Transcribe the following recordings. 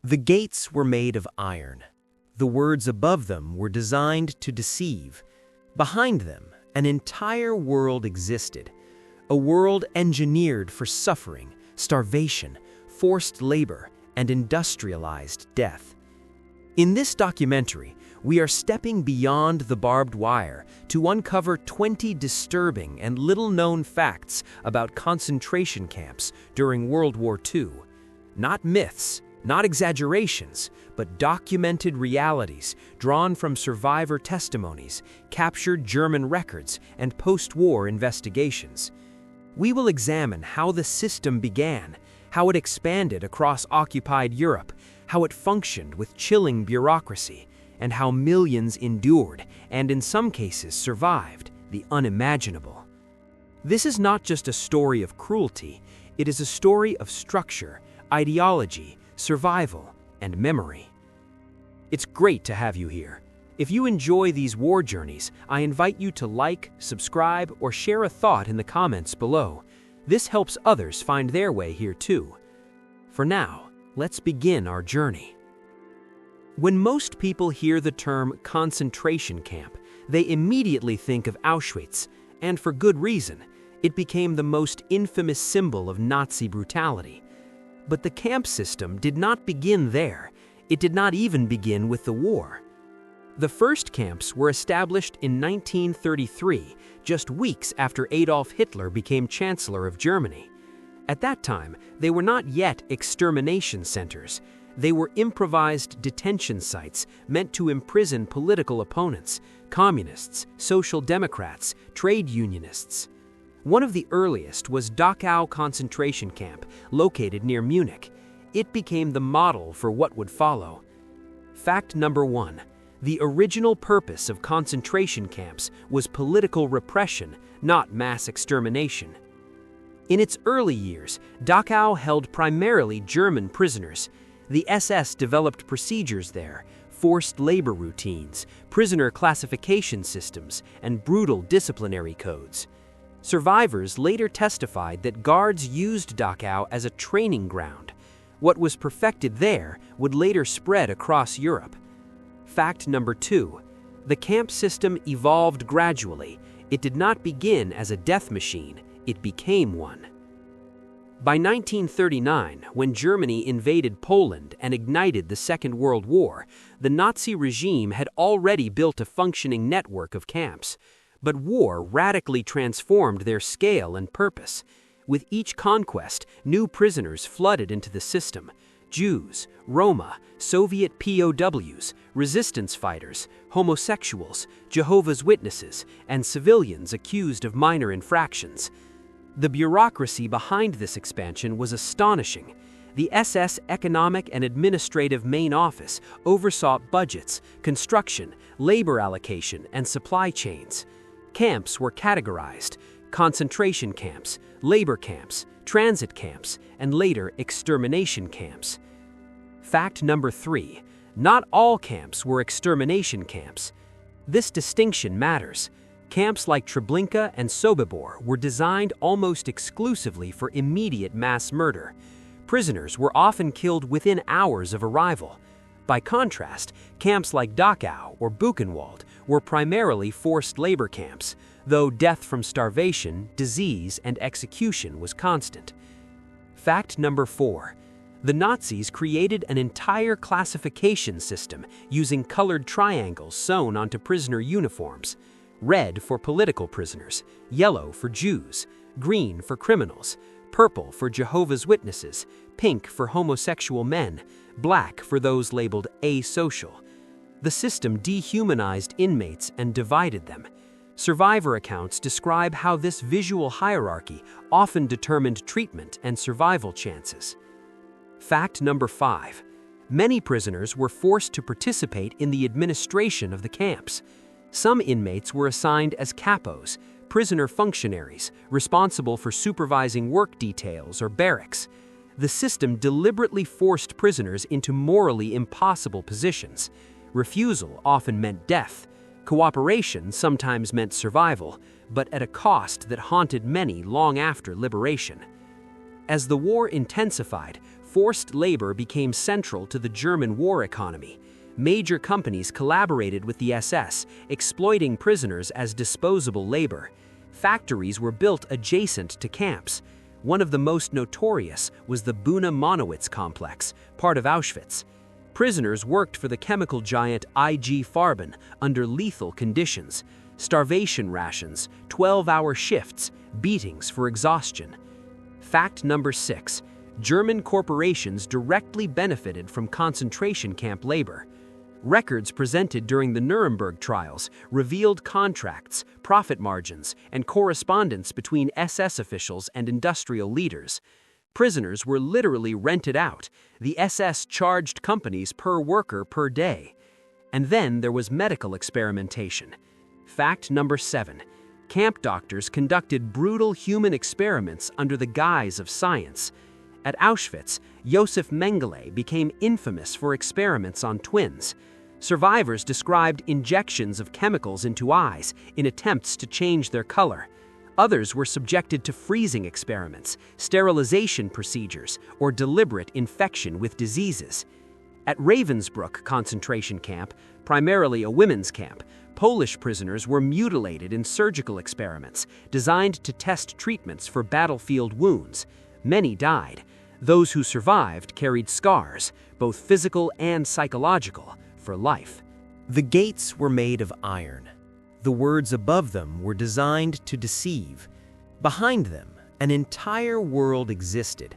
The gates were made of iron. The words above them were designed to deceive. Behind them, an entire world existed. A world engineered for suffering, starvation, forced labor, and industrialized death. In this documentary, we are stepping beyond the barbed wire to uncover 20 disturbing and little-known facts about concentration camps during World War II. Not myths, not exaggerations, but documented realities drawn from survivor testimonies, captured German records, and post-war investigations. We will examine how the system began, how it expanded across occupied Europe, how it functioned with chilling bureaucracy, and how millions endured, and in some cases survived, the unimaginable. This is not just a story of cruelty, it is a story of structure, ideology, survival, and memory. It's great to have you here. If you enjoy these war journeys, I invite you to like, subscribe, or share a thought in the comments below. This helps others find their way here too. For now, let's begin our journey. When most people hear the term concentration camp, they immediately think of Auschwitz, and for good reason. It became the most infamous symbol of Nazi brutality. But the camp system did not begin there. It did not even begin with the war. The first camps were established in 1933, just weeks after Adolf Hitler became Chancellor of Germany. At that time, they were not yet extermination centers. They were improvised detention sites meant to imprison political opponents, communists, social democrats, trade unionists. One of the earliest was Dachau concentration camp, located near Munich. It became the model for what would follow. Fact number 1. The original purpose of concentration camps was political repression, not mass extermination. In its early years, Dachau held primarily German prisoners. The SS developed procedures there, forced labor routines, prisoner classification systems, and brutal disciplinary codes. Survivors later testified that guards used Dachau as a training ground. What was perfected there would later spread across Europe. Fact number 2. The camp system evolved gradually. It did not begin as a death machine, it became one. By 1939, when Germany invaded Poland and ignited the Second World War, the Nazi regime had already built a functioning network of camps. But war radically transformed their scale and purpose. With each conquest, new prisoners flooded into the system. Jews, Roma, Soviet POWs, resistance fighters, homosexuals, Jehovah's Witnesses, and civilians accused of minor infractions. The bureaucracy behind this expansion was astonishing. The SS Economic and Administrative Main Office oversaw budgets, construction, labor allocation, and supply chains. Camps were categorized: concentration camps, labor camps, transit camps, and later extermination camps. Fact number 3. Not all camps were extermination camps. This distinction matters. Camps like Treblinka and Sobibor were designed almost exclusively for immediate mass murder. Prisoners were often killed within hours of arrival. By contrast, camps like Dachau or Buchenwald were primarily forced labor camps, though death from starvation, disease, and execution was constant. Fact number 4. The Nazis created an entire classification system using colored triangles sewn onto prisoner uniforms. Red for political prisoners, yellow for Jews, green for criminals, purple for Jehovah's Witnesses, pink for homosexual men, black for those labeled asocial. The system dehumanized inmates and divided them. Survivor accounts describe how this visual hierarchy often determined treatment and survival chances. Fact number 5. Many prisoners were forced to participate in the administration of the camps. Some inmates were assigned as capos, prisoner functionaries, responsible for supervising work details or barracks. The system deliberately forced prisoners into morally impossible positions. Refusal often meant death. Cooperation sometimes meant survival, but at a cost that haunted many long after liberation. As the war intensified, forced labor became central to the German war economy. Major companies collaborated with the SS, exploiting prisoners as disposable labor. Factories were built adjacent to camps. One of the most notorious was the Buna Monowitz complex, part of Auschwitz. Prisoners worked for the chemical giant IG Farben under lethal conditions: starvation rations, 12-hour shifts, beatings for exhaustion. Fact number 6. German corporations directly benefited from concentration camp labor. Records presented during the Nuremberg trials revealed contracts, profit margins, and correspondence between SS officials and industrial leaders. Prisoners were literally rented out. The SS charged companies per worker per day. And then there was medical experimentation. Fact number 7. Camp doctors conducted brutal human experiments under the guise of science. At Auschwitz, Josef Mengele became infamous for experiments on twins. Survivors described injections of chemicals into eyes in attempts to change their color. Others were subjected to freezing experiments, sterilization procedures, or deliberate infection with diseases. At Ravensbrück concentration camp, primarily a women's camp, Polish prisoners were mutilated in surgical experiments designed to test treatments for battlefield wounds. Many died. Those who survived carried scars, both physical and psychological, for life. The gates were made of iron. The words above them were designed to deceive. Behind them, an entire world existed,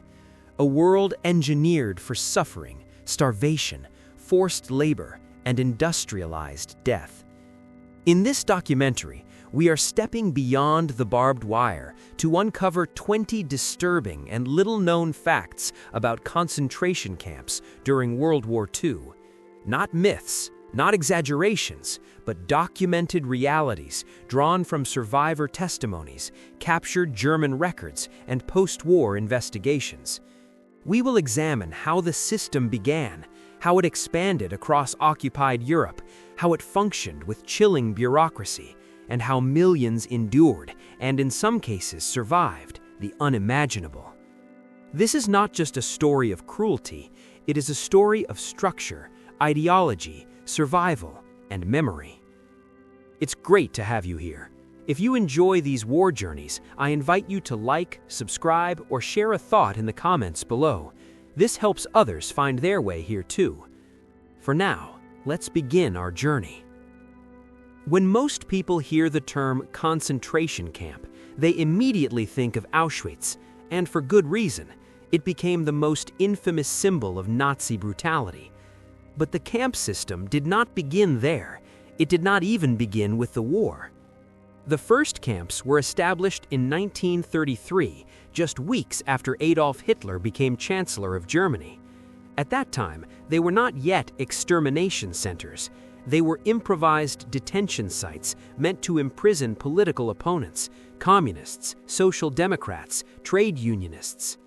a world engineered for suffering, starvation, forced labor, and industrialized death. In this documentary, we are stepping beyond the barbed wire to uncover 20 disturbing and little-known facts about concentration camps during World War II. Not myths, not exaggerations, but documented realities drawn from survivor testimonies, captured German records, and post-war investigations. We will examine how the system began, how it expanded across occupied Europe, how it functioned with chilling bureaucracy, and how millions endured, and in some cases survived, the unimaginable. This is not just a story of cruelty, it is a story of structure, ideology, survival, and memory. It's great to have you here. If you enjoy these war journeys, I invite you to like, subscribe, or share a thought in the comments below. This helps others find their way here too. For now, let's begin our journey. When most people hear the term concentration camp, they immediately think of Auschwitz, and for good reason. It became the most infamous symbol of Nazi brutality. But the camp system did not begin there. It did not even begin with the war. The first camps were established in 1933, just weeks after Adolf Hitler became Chancellor of Germany. At that time, they were not yet extermination centers. They were improvised detention sites meant to imprison political opponents, communists, social democrats, trade unionists.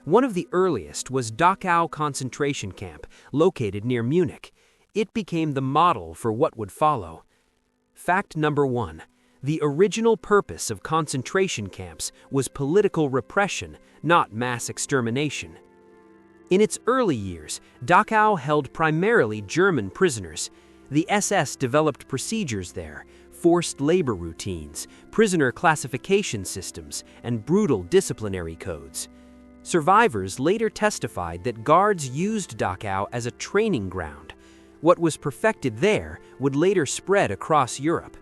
One of the earliest was Dachau concentration camp, located near Munich. It became the model for what would follow. Fact number 1. The original purpose of concentration camps was political repression, not mass extermination. In its early years, Dachau held primarily German prisoners. The SS developed procedures there, forced labor routines, prisoner classification systems, and brutal disciplinary codes. Survivors later testified that guards used Dachau as a training ground. What was perfected there would later spread across Europe.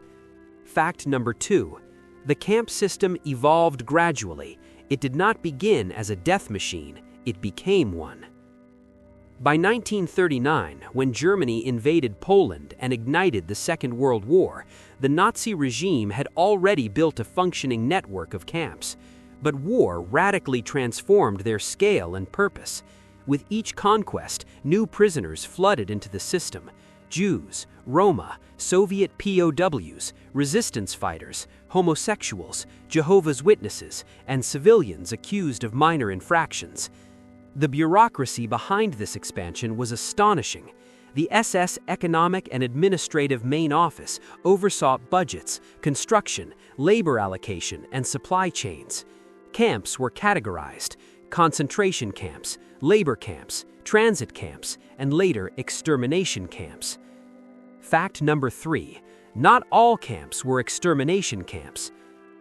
Fact number 2. The camp system evolved gradually. It did not begin as a death machine, it became one. By 1939, when Germany invaded Poland and ignited the Second World War, the Nazi regime had already built a functioning network of camps. But war radically transformed their scale and purpose. With each conquest, new prisoners flooded into the system. Jews, Roma, Soviet POWs, resistance fighters, homosexuals, Jehovah's Witnesses, and civilians accused of minor infractions. The bureaucracy behind this expansion was astonishing. The SS Economic and Administrative Main Office oversaw budgets, construction, labor allocation, and supply chains. Camps were categorized: concentration camps, labor camps, transit camps, and later extermination camps. Fact number 3. Not all camps were extermination camps.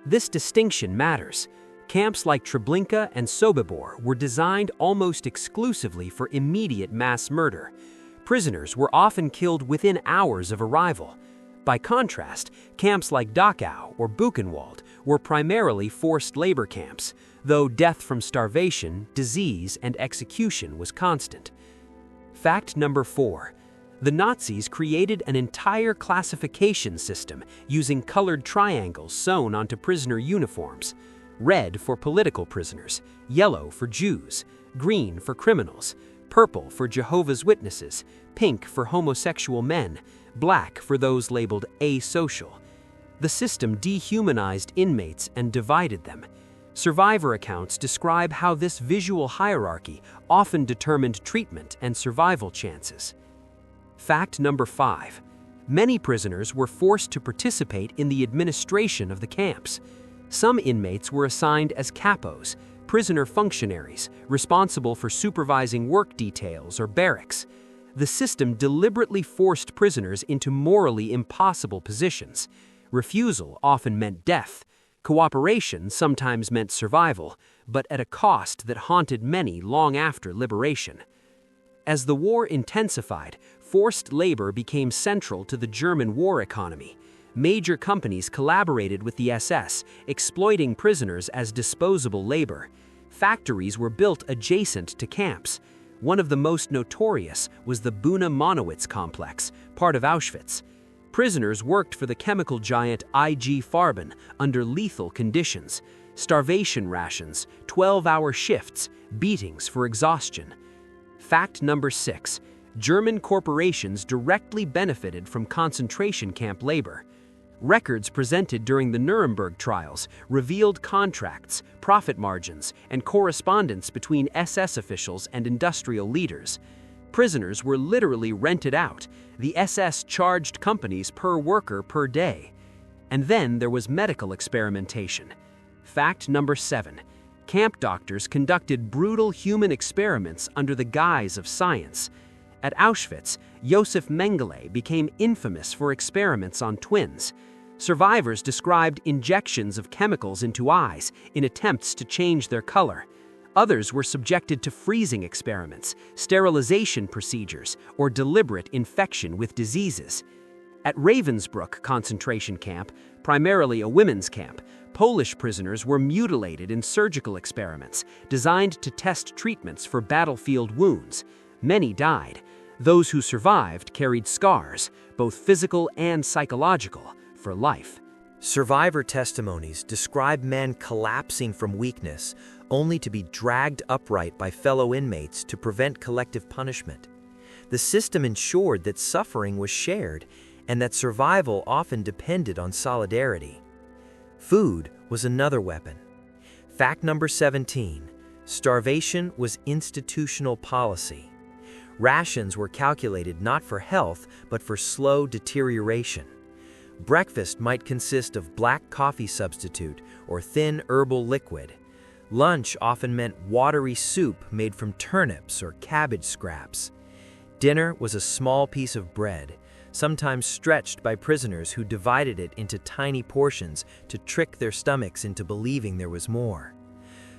This distinction matters. Camps like Treblinka and Sobibor were designed almost exclusively for immediate mass murder. Prisoners were often killed within hours of arrival. By contrast, camps like Dachau or Buchenwald were primarily forced labor camps, though death from starvation, disease, and execution was constant. Fact number 4. The Nazis created an entire classification system using colored triangles sewn onto prisoner uniforms. Red for political prisoners, yellow for Jews, green for criminals, purple for Jehovah's Witnesses, pink for homosexual men, black for those labeled asocial. The system dehumanized inmates and divided them. Survivor accounts describe how this visual hierarchy often determined treatment and survival chances. Fact number 5. Many prisoners were forced to participate in the administration of the camps. Some inmates were assigned as capos, prisoner functionaries, responsible for supervising work details or barracks. The system deliberately forced prisoners into morally impossible positions. Refusal often meant death. Cooperation sometimes meant survival, but at a cost that haunted many long after liberation. As the war intensified, forced labor became central to the German war economy. Major companies collaborated with the SS, exploiting prisoners as disposable labor. Factories were built adjacent to camps. One of the most notorious was the Buna-Monowitz complex, part of Auschwitz. Prisoners worked for the chemical giant IG Farben under lethal conditions: starvation rations, 12-hour shifts, beatings for exhaustion. Fact number 6. German corporations directly benefited from concentration camp labor. Records presented during the Nuremberg trials revealed contracts, profit margins, and correspondence between SS officials and industrial leaders. Prisoners were literally rented out. The SS charged companies per worker per day. And then there was medical experimentation. Fact number 7. Camp doctors conducted brutal human experiments under the guise of science. At Auschwitz, Josef Mengele became infamous for experiments on twins. Survivors described injections of chemicals into eyes in attempts to change their color. Others were subjected to freezing experiments, sterilization procedures, or deliberate infection with diseases. At Ravensbrück concentration camp, primarily a women's camp, Polish prisoners were mutilated in surgical experiments designed to test treatments for battlefield wounds. Many died. Those who survived carried scars, both physical and psychological, for life. Survivor testimonies describe men collapsing from weakness, only to be dragged upright by fellow inmates to prevent collective punishment. The system ensured that suffering was shared and that survival often depended on solidarity. Food was another weapon. Fact number 17. Starvation was institutional policy. Rations were calculated not for health, but for slow deterioration. Breakfast might consist of black coffee substitute or thin herbal liquid. Lunch often meant watery soup made from turnips or cabbage scraps. Dinner was a small piece of bread, sometimes stretched by prisoners who divided it into tiny portions to trick their stomachs into believing there was more.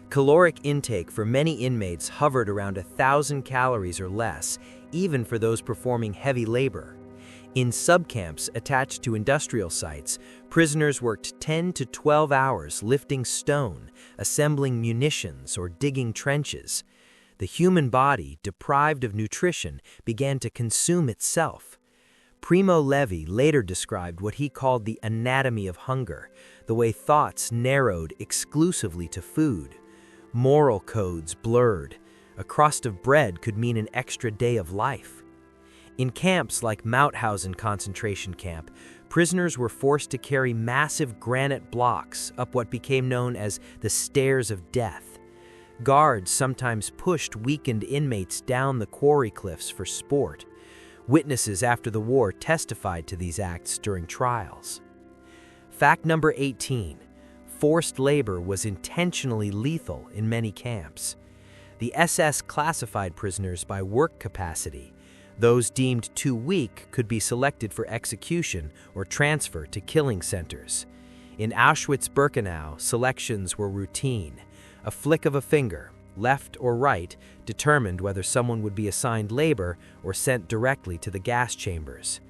Caloric intake for many inmates hovered around 1,000 calories or less, even for those performing heavy labor. In subcamps attached to industrial sites, prisoners worked 10 to 12 hours lifting stone, assembling munitions, or digging trenches. The human body, deprived of nutrition, began to consume itself. Primo Levi later described what he called the anatomy of hunger, the way thoughts narrowed exclusively to food. Moral codes blurred. A crust of bread could mean an extra day of life. In camps like Mauthausen concentration camp, prisoners were forced to carry massive granite blocks up what became known as the stairs of death. Guards sometimes pushed weakened inmates down the quarry cliffs for sport. Witnesses after the war testified to these acts during trials. Fact number 18. Forced labor was intentionally lethal in many camps. The SS classified prisoners by work capacity. Those deemed too weak could be selected for execution or transfer to killing centers. In Auschwitz-Birkenau, selections were routine. A flick of a finger, left or right, determined whether someone would be assigned labor or sent directly to the gas chambers.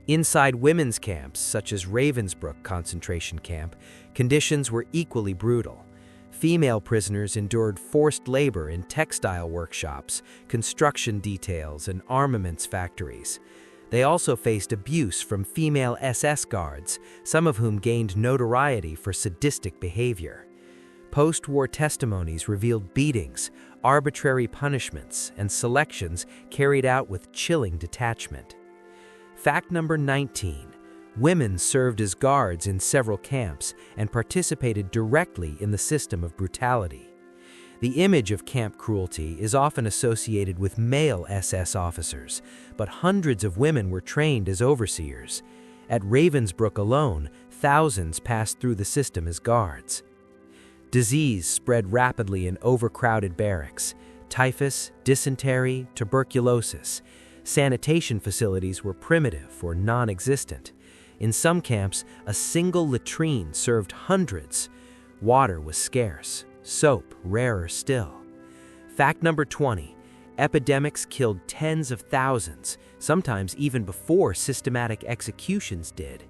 Inside women's camps, such as Ravensbrück concentration camp, conditions were equally brutal. Female prisoners endured forced labor in textile workshops, construction details, and armaments factories. They also faced abuse from female SS guards, some of whom gained notoriety for sadistic behavior. Post-war testimonies revealed beatings, arbitrary punishments, and selections carried out with chilling detachment. Fact number 19. Women served as guards in several camps and participated directly in the system of brutality. The image of camp cruelty is often associated with male SS officers, but hundreds of women were trained as overseers. At Ravensbrück alone, thousands passed through the system as guards. Disease spread rapidly in overcrowded barracks: typhus, dysentery, tuberculosis. Sanitation facilities were primitive or non-existent. In some camps, a single latrine served hundreds. Water was scarce, soap rarer still. Fact number 20. Epidemics killed tens of thousands, sometimes even before systematic executions did.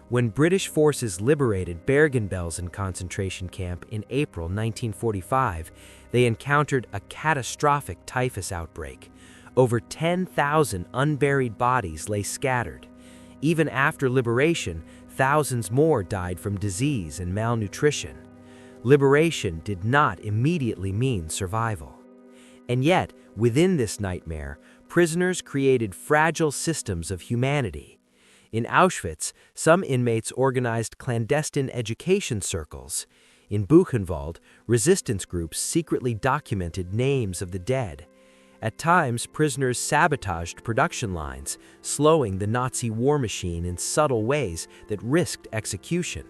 When British forces liberated Bergen-Belsen concentration camp in April 1945, they encountered a catastrophic typhus outbreak. Over 10,000 unburied bodies lay scattered. Even after liberation, thousands more died from disease and malnutrition. Liberation did not immediately mean survival. And yet, within this nightmare, prisoners created fragile systems of humanity. In Auschwitz, some inmates organized clandestine education circles. In Buchenwald, resistance groups secretly documented names of the dead. At times, prisoners sabotaged production lines, slowing the Nazi war machine in subtle ways that risked execution.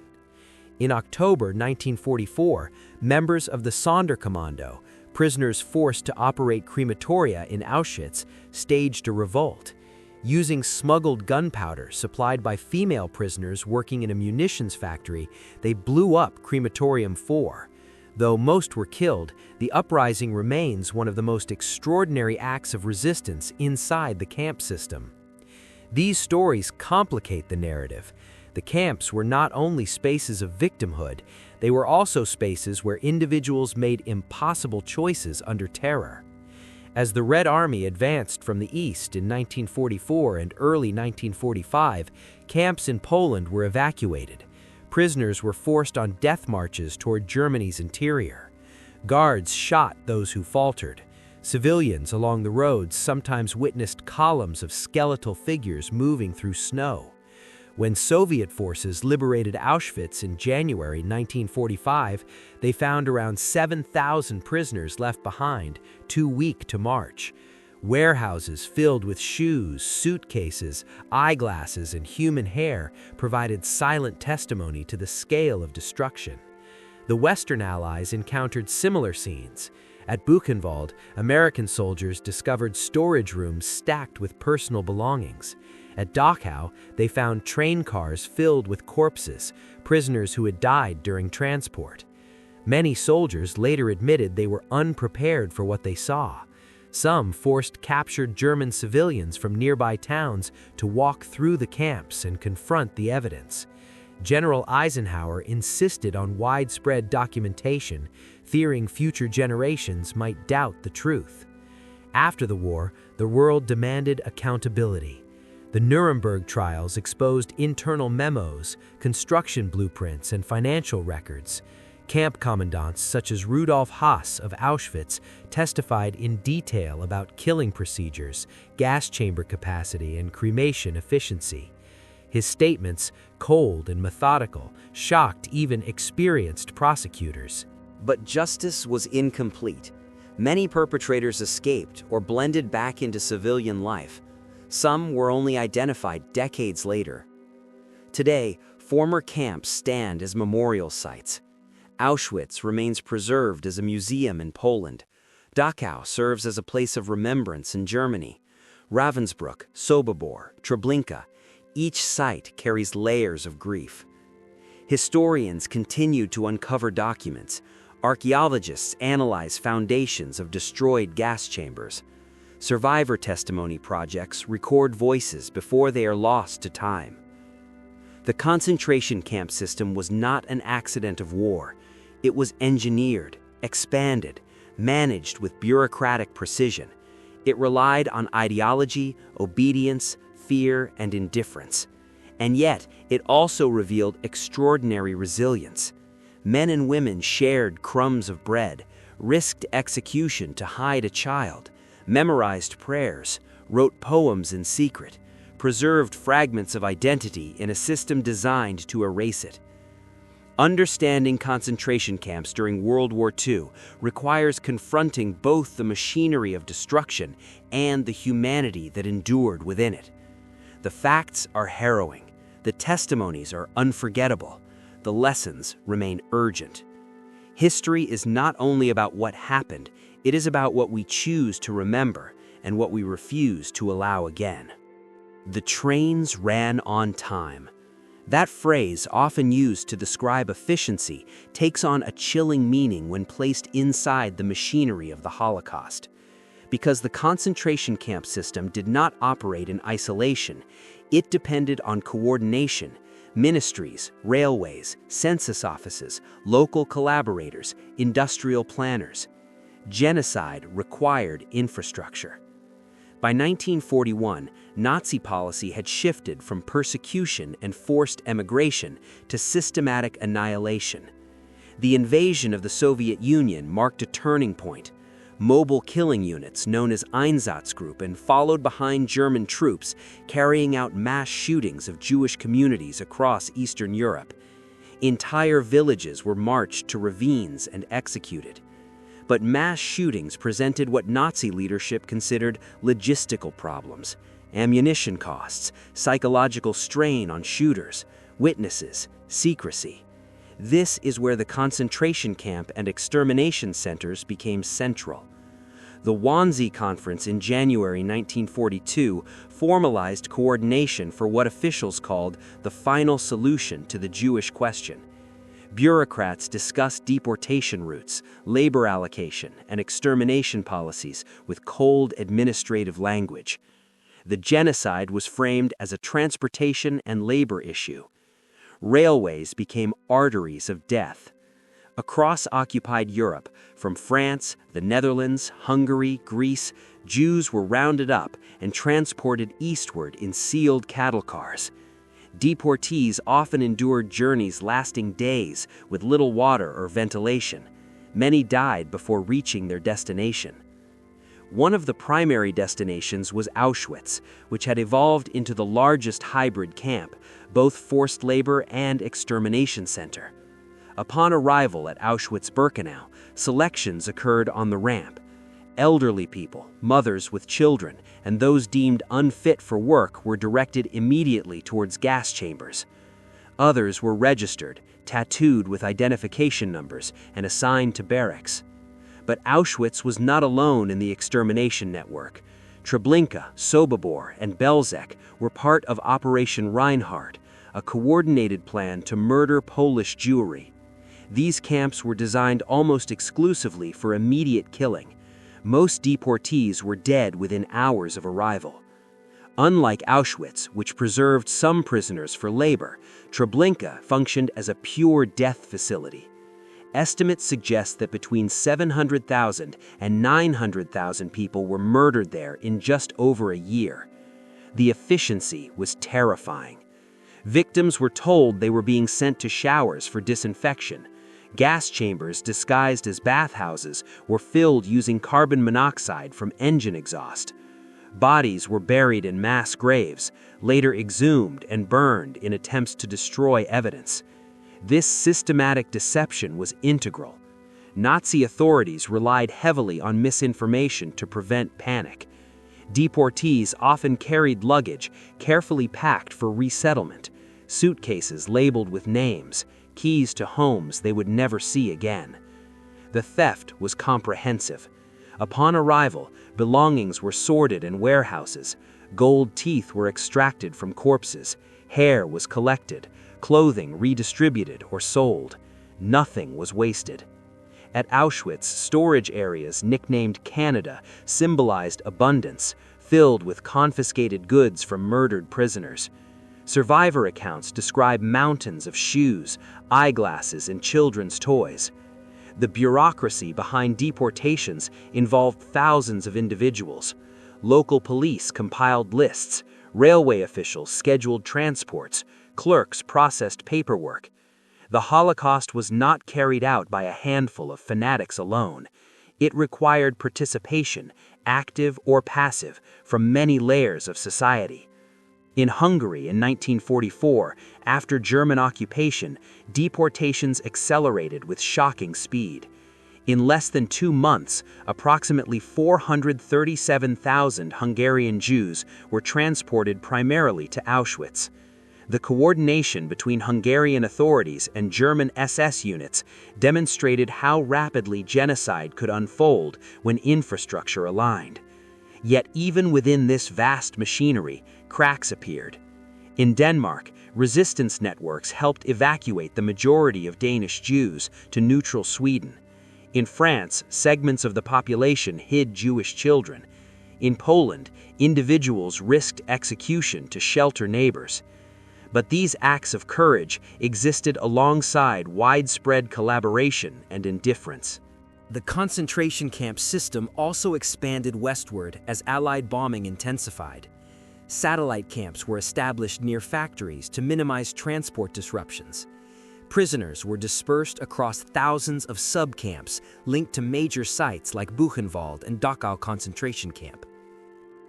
In October 1944, members of the Sonderkommando, prisoners forced to operate crematoria in Auschwitz, staged a revolt. Using smuggled gunpowder supplied by female prisoners working in a munitions factory, they blew up Crematorium 4. Though most were killed, the uprising remains one of the most extraordinary acts of resistance inside the camp system. These stories complicate the narrative. The camps were not only spaces of victimhood, they were also spaces where individuals made impossible choices under terror. As the Red Army advanced from the east in 1944 and early 1945, camps in Poland were evacuated. Prisoners were forced on death marches toward Germany's interior. Guards shot those who faltered. Civilians along the roads sometimes witnessed columns of skeletal figures moving through snow. When Soviet forces liberated Auschwitz in January 1945, they found around 7,000 prisoners left behind, too weak to march. Warehouses filled with shoes, suitcases, eyeglasses, and human hair provided silent testimony to the scale of destruction. The Western Allies encountered similar scenes. At Buchenwald, American soldiers discovered storage rooms stacked with personal belongings. At Dachau, they found train cars filled with corpses, prisoners who had died during transport. Many soldiers later admitted they were unprepared for what they saw. Some forced captured German civilians from nearby towns to walk through the camps and confront the evidence. General Eisenhower insisted on widespread documentation, fearing future generations might doubt the truth. After the war, the world demanded accountability. The Nuremberg trials exposed internal memos, construction blueprints, and financial records. Camp commandants such as Rudolf Haas of Auschwitz testified in detail about killing procedures, gas chamber capacity, and cremation efficiency. His statements, cold and methodical, shocked even experienced prosecutors. But justice was incomplete. Many perpetrators escaped or blended back into civilian life. Some were only identified decades later. Today, former camps stand as memorial sites. Auschwitz remains preserved as a museum in Poland. Dachau serves as a place of remembrance in Germany. Ravensbrück, Sobibor, Treblinka, each site carries layers of grief. Historians continue to uncover documents. Archaeologists analyze foundations of destroyed gas chambers. Survivor testimony projects record voices before they are lost to time. The concentration camp system was not an accident of war. It was engineered, expanded, managed with bureaucratic precision. It relied on ideology, obedience, fear, and indifference. And yet, it also revealed extraordinary resilience. Men and women shared crumbs of bread, risked execution to hide a child, memorized prayers, wrote poems in secret, preserved fragments of identity in a system designed to erase it. Understanding concentration camps during World War II requires confronting both the machinery of destruction and the humanity that endured within it. The facts are harrowing. The testimonies are unforgettable. The lessons remain urgent. History is not only about what happened, it is about what we choose to remember and what we refuse to allow again. The trains ran on time. That phrase, often used to describe efficiency, takes on a chilling meaning when placed inside the machinery of the Holocaust. Because the concentration camp system did not operate in isolation, it depended on coordination. Ministries, railways, census offices, local collaborators, industrial planners. Genocide required infrastructure. By 1941, Nazi policy had shifted from persecution and forced emigration to systematic annihilation. The invasion of the Soviet Union marked a turning point. Mobile killing units known as Einsatzgruppen followed behind German troops, carrying out mass shootings of Jewish communities across Eastern Europe. Entire villages were marched to ravines and executed. But mass shootings presented what Nazi leadership considered logistical problems: ammunition costs, psychological strain on shooters, witnesses, secrecy. This is where the concentration camp and extermination centers became central. The Wannsee Conference in January 1942 formalized coordination for what officials called the final solution to the Jewish question. Bureaucrats discussed deportation routes, labor allocation, and extermination policies with cold administrative language. The genocide was framed as a transportation and labor issue. Railways became arteries of death. Across occupied Europe, from France, the Netherlands, Hungary, Greece, Jews were rounded up and transported eastward in sealed cattle cars. Deportees often endured journeys lasting days with little water or ventilation. Many died before reaching their destination. One of the primary destinations was Auschwitz, which had evolved into the largest hybrid camp, both forced labor and extermination center. Upon arrival at Auschwitz-Birkenau, selections occurred on the ramp. Elderly people, mothers with children, and those deemed unfit for work were directed immediately towards gas chambers. Others were registered, tattooed with identification numbers, and assigned to barracks. But Auschwitz was not alone in the extermination network. Treblinka, Sobibor, and Belzec were part of Operation Reinhard, a coordinated plan to murder Polish Jewry. These camps were designed almost exclusively for immediate killing. Most deportees were dead within hours of arrival. Unlike Auschwitz, which preserved some prisoners for labor, Treblinka functioned as a pure death facility. Estimates suggest that between 700,000 and 900,000 people were murdered there in just over a year. The efficiency was terrifying. Victims were told they were being sent to showers for disinfection. Gas chambers disguised as bathhouses were filled using carbon monoxide from engine exhaust. Bodies were buried in mass graves, later exhumed and burned in attempts to destroy evidence. This systematic deception was integral. Nazi authorities relied heavily on misinformation to prevent panic. Deportees often carried luggage carefully packed for resettlement, suitcases labeled with names, keys to homes they would never see again. The theft was comprehensive. Upon arrival, belongings were sorted in warehouses, gold teeth were extracted from corpses, hair was collected, clothing redistributed or sold. Nothing was wasted. At Auschwitz, storage areas nicknamed Canada symbolized abundance, filled with confiscated goods from murdered prisoners. Survivor accounts describe mountains of shoes, eyeglasses, and children's toys. The bureaucracy behind deportations involved thousands of individuals. Local police compiled lists, railway officials scheduled transports, clerks processed paperwork. The Holocaust was not carried out by a handful of fanatics alone. It required participation, active or passive, from many layers of society. In Hungary in 1944, after German occupation, deportations accelerated with shocking speed. In less than 2 months, approximately 437,000 Hungarian Jews were transported primarily to Auschwitz. The coordination between Hungarian authorities and German SS units demonstrated how rapidly genocide could unfold when infrastructure aligned. Yet even within this vast machinery, cracks appeared. In Denmark, resistance networks helped evacuate the majority of Danish Jews to neutral Sweden. In France, segments of the population hid Jewish children. In Poland, individuals risked execution to shelter neighbors. But these acts of courage existed alongside widespread collaboration and indifference. The concentration camp system also expanded westward as Allied bombing intensified. Satellite camps were established near factories to minimize transport disruptions. Prisoners were dispersed across thousands of sub-camps linked to major sites like Buchenwald and Dachau concentration camp.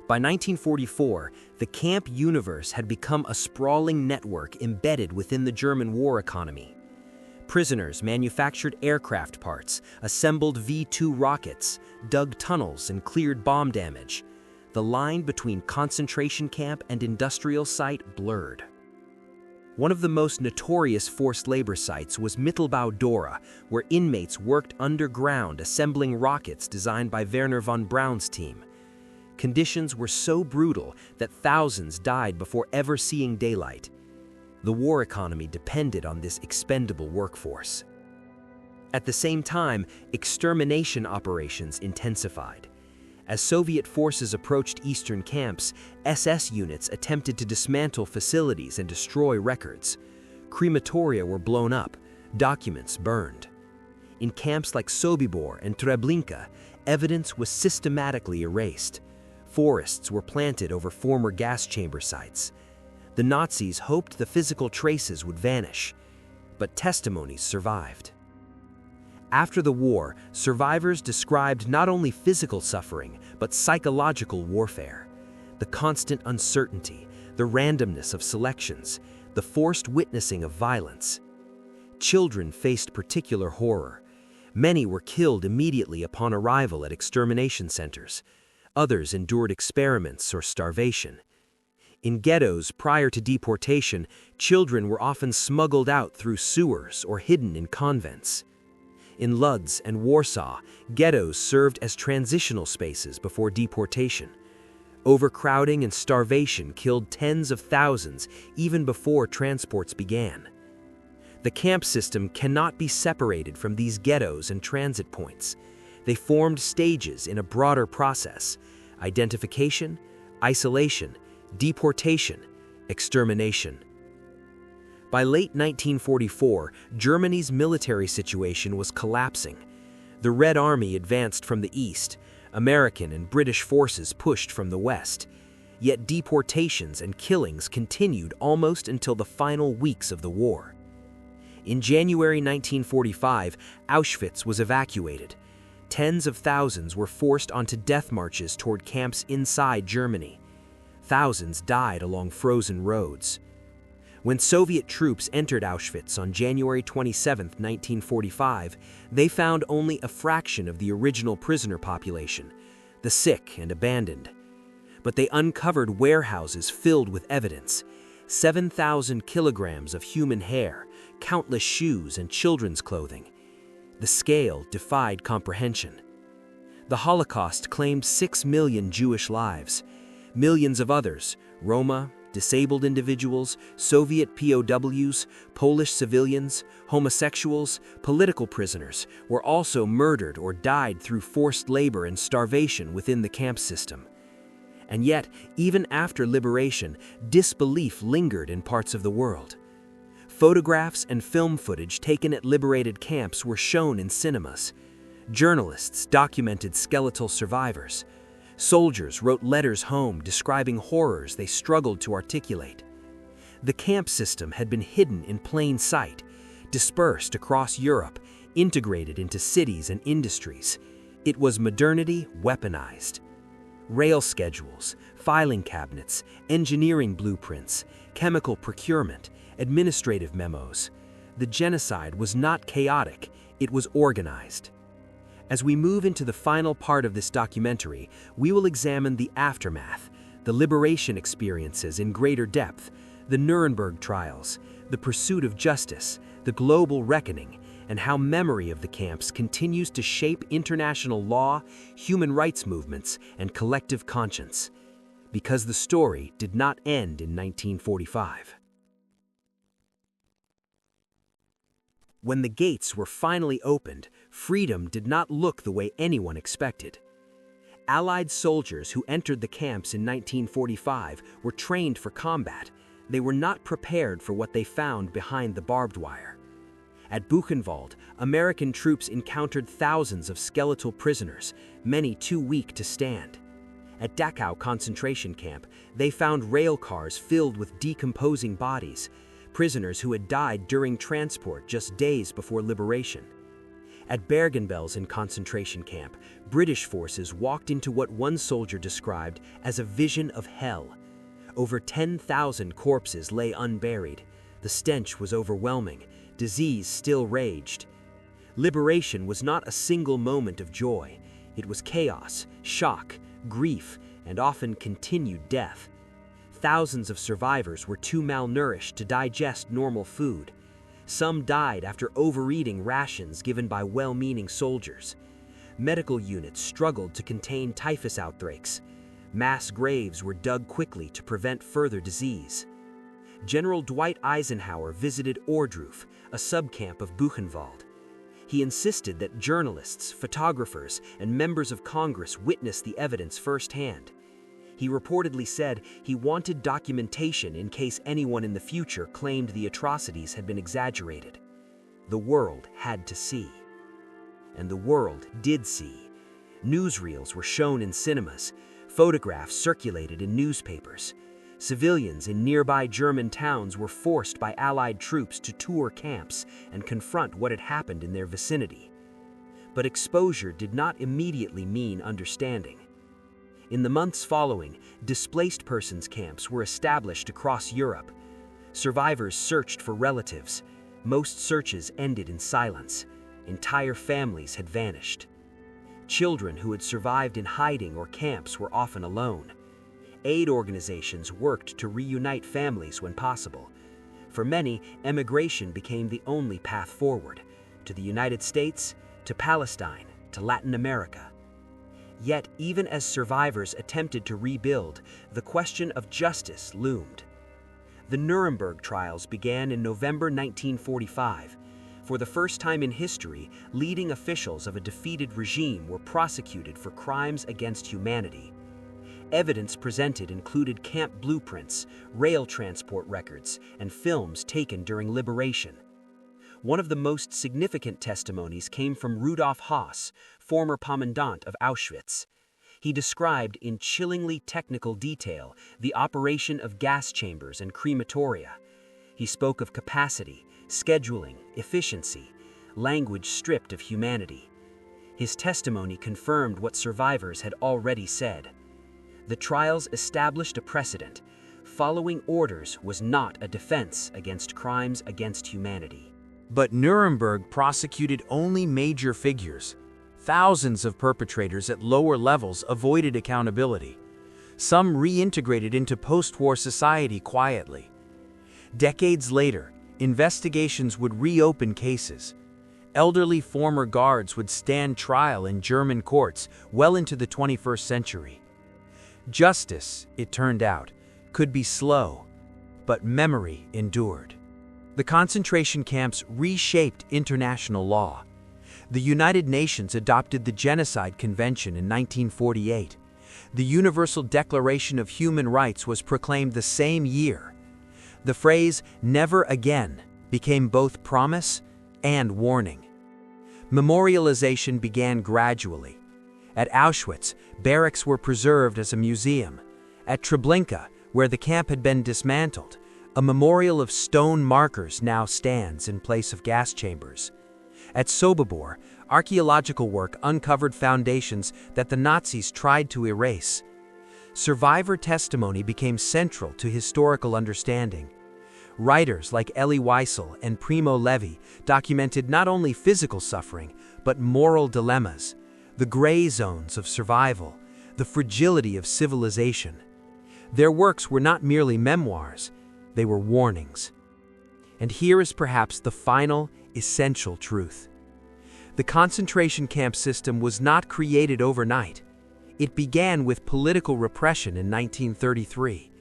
By 1944, the camp universe had become a sprawling network embedded within the German war economy. Prisoners manufactured aircraft parts, assembled V-2 rockets, dug tunnels, and cleared bomb damage. The line between concentration camp and industrial site blurred. One of the most notorious forced labor sites was Mittelbau-Dora, where inmates worked underground assembling rockets designed by Werner von Braun's team. Conditions were so brutal that thousands died before ever seeing daylight. The war economy depended on this expendable workforce. At the same time, extermination operations intensified. As Soviet forces approached eastern camps, SS units attempted to dismantle facilities and destroy records. Crematoria were blown up, documents burned. In camps like Sobibor and Treblinka, evidence was systematically erased. Forests were planted over former gas chamber sites. The Nazis hoped the physical traces would vanish, but testimonies survived. After the war, survivors described not only physical suffering, but psychological warfare. The constant uncertainty, the randomness of selections, the forced witnessing of violence. Children faced particular horror. Many were killed immediately upon arrival at extermination centers. Others endured experiments or starvation. In ghettos prior to deportation, children were often smuggled out through sewers or hidden in convents. In Lodz and Warsaw, ghettos served as transitional spaces before deportation. Overcrowding and starvation killed tens of thousands even before transports began. The camp system cannot be separated from these ghettos and transit points. They formed stages in a broader process: identification, isolation, deportation, extermination. By late 1944, Germany's military situation was collapsing. The Red Army advanced from the east, American and British forces pushed from the west. Yet deportations and killings continued almost until the final weeks of the war. In January 1945, Auschwitz was evacuated. Tens of thousands were forced onto death marches toward camps inside Germany. Thousands died along frozen roads. When Soviet troops entered Auschwitz on January 27, 1945, they found only a fraction of the original prisoner population, the sick and abandoned. But they uncovered warehouses filled with evidence: 7,000 kilograms of human hair, countless shoes and children's clothing. The scale defied comprehension. The Holocaust claimed 6 million Jewish lives. Millions of others, Roma, disabled individuals, Soviet POWs, Polish civilians, homosexuals, political prisoners, were also murdered or died through forced labor and starvation within the camp system. And yet, even after liberation, disbelief lingered in parts of the world. Photographs and film footage taken at liberated camps were shown in cinemas. Journalists documented skeletal survivors. Soldiers wrote letters home describing horrors they struggled to articulate. The camp system had been hidden in plain sight, dispersed across Europe, integrated into cities and industries. It was modernity weaponized. Rail schedules, filing cabinets, engineering blueprints, chemical procurement, administrative memos. The genocide was not chaotic, it was organized. As we move into the final part of this documentary, we will examine the aftermath, the liberation experiences in greater depth, the Nuremberg trials, the pursuit of justice, the global reckoning, and how memory of the camps continues to shape international law, human rights movements, and collective conscience. Because the story did not end in 1945. When the gates were finally opened, freedom did not look the way anyone expected. Allied soldiers who entered the camps in 1945 were trained for combat. They were not prepared for what they found behind the barbed wire. At Buchenwald, American troops encountered thousands of skeletal prisoners, many too weak to stand. At Dachau concentration camp, they found rail cars filled with decomposing bodies, prisoners who had died during transport just days before liberation. At Bergen-Belsen concentration camp, British forces walked into what one soldier described as a vision of hell. Over 10,000 corpses lay unburied. The stench was overwhelming. Disease still raged. Liberation was not a single moment of joy. It was chaos, shock, grief, and often continued death. Thousands of survivors were too malnourished to digest normal food. Some died after overeating rations given by well-meaning soldiers. Medical units struggled to contain typhus outbreaks. Mass graves were dug quickly to prevent further disease. General Dwight Eisenhower visited Ohrdruf, a subcamp of Buchenwald. He insisted that journalists, photographers, and members of Congress witness the evidence firsthand. He reportedly said he wanted documentation in case anyone in the future claimed the atrocities had been exaggerated. The world had to see. And the world did see. Newsreels were shown in cinemas, photographs circulated in newspapers. Civilians in nearby German towns were forced by Allied troops to tour camps and confront what had happened in their vicinity. But exposure did not immediately mean understanding. In the months following, displaced persons camps were established across Europe. Survivors searched for relatives. Most searches ended in silence. Entire families had vanished. Children who had survived in hiding or camps were often alone. Aid organizations worked to reunite families when possible. For many, emigration became the only path forward, to the United States, to Palestine, to Latin America. Yet, even as survivors attempted to rebuild, the question of justice loomed. The Nuremberg trials began in November 1945. For the first time in history, leading officials of a defeated regime were prosecuted for crimes against humanity. Evidence presented included camp blueprints, rail transport records, and films taken during liberation. One of the most significant testimonies came from Rudolf Haas, former commandant of Auschwitz. He described in chillingly technical detail the operation of gas chambers and crematoria. He spoke of capacity, scheduling, efficiency, language stripped of humanity. His testimony confirmed what survivors had already said. The trials established a precedent. Following orders was not a defense against crimes against humanity. But Nuremberg prosecuted only major figures. Thousands of perpetrators at lower levels avoided accountability. Some reintegrated into post-war society quietly. Decades later, investigations would reopen cases. elderly former guards would stand trial in German courts well into the 21st century. Justice, it turned out, could be slow, but memory endured. The concentration camps reshaped international law. The United Nations adopted the Genocide Convention in 1948. The Universal Declaration of Human Rights was proclaimed the same year. The phrase, "never again," became both promise and warning. Memorialization began gradually. At Auschwitz, barracks were preserved as a museum. At Treblinka, where the camp had been dismantled, a memorial of stone markers now stands in place of gas chambers. At Sobibor, archaeological work uncovered foundations that the Nazis tried to erase. Survivor testimony became central to historical understanding. Writers like Elie Wiesel and Primo Levi documented not only physical suffering, but moral dilemmas, the gray zones of survival, the fragility of civilization. Their works were not merely memoirs, they were warnings. And here is perhaps the final, essential truth. The concentration camp system was not created overnight. It began with political repression in 1933.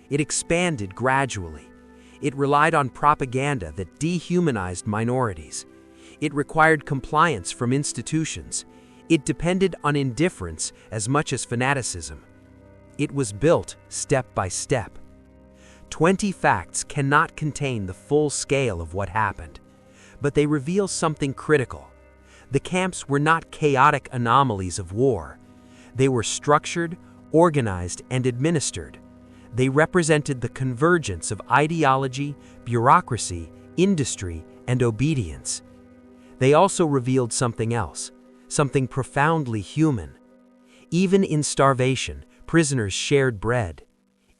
It expanded gradually. It relied on propaganda that dehumanized minorities. It required compliance from institutions. It depended on indifference as much as fanaticism. It was built step by step. 20 facts cannot contain the full scale of what happened, but they reveal something critical. The camps were not chaotic anomalies of war. They were structured, organized, and administered. They represented the convergence of ideology, bureaucracy, industry, and obedience. They also revealed something else, something profoundly human. Even in starvation, prisoners shared bread.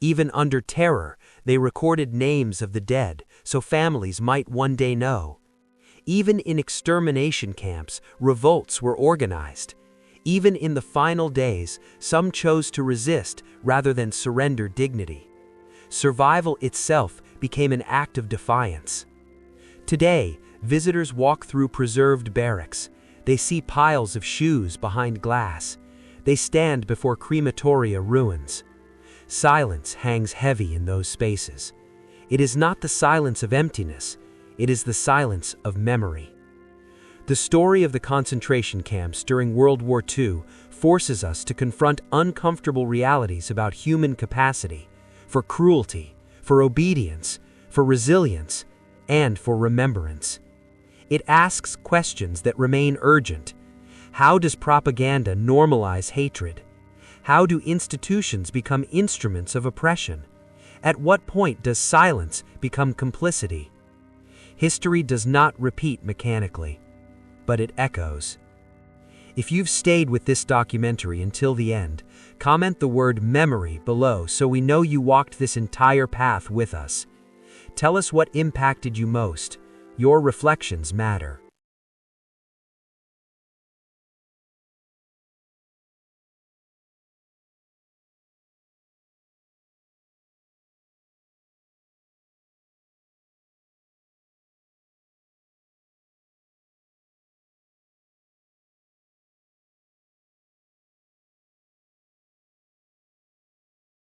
Even under terror, they recorded names of the dead so families might one day know. Even in extermination camps, revolts were organized. Even in the final days, some chose to resist rather than surrender dignity. Survival itself became an act of defiance. Today, visitors walk through preserved barracks. They see piles of shoes behind glass. They stand before crematoria ruins. Silence hangs heavy in those spaces. It is not the silence of emptiness, it is the silence of memory. The story of the concentration camps during World War II forces us to confront uncomfortable realities about human capacity, for cruelty, for obedience, for resilience, and for remembrance. It asks questions that remain urgent. How does propaganda normalize hatred? How do institutions become instruments of oppression? At what point does silence become complicity? History does not repeat mechanically, but it echoes. If you've stayed with this documentary until the end, comment the word memory below so we know you walked this entire path with us. Tell us what impacted you most. Your reflections matter.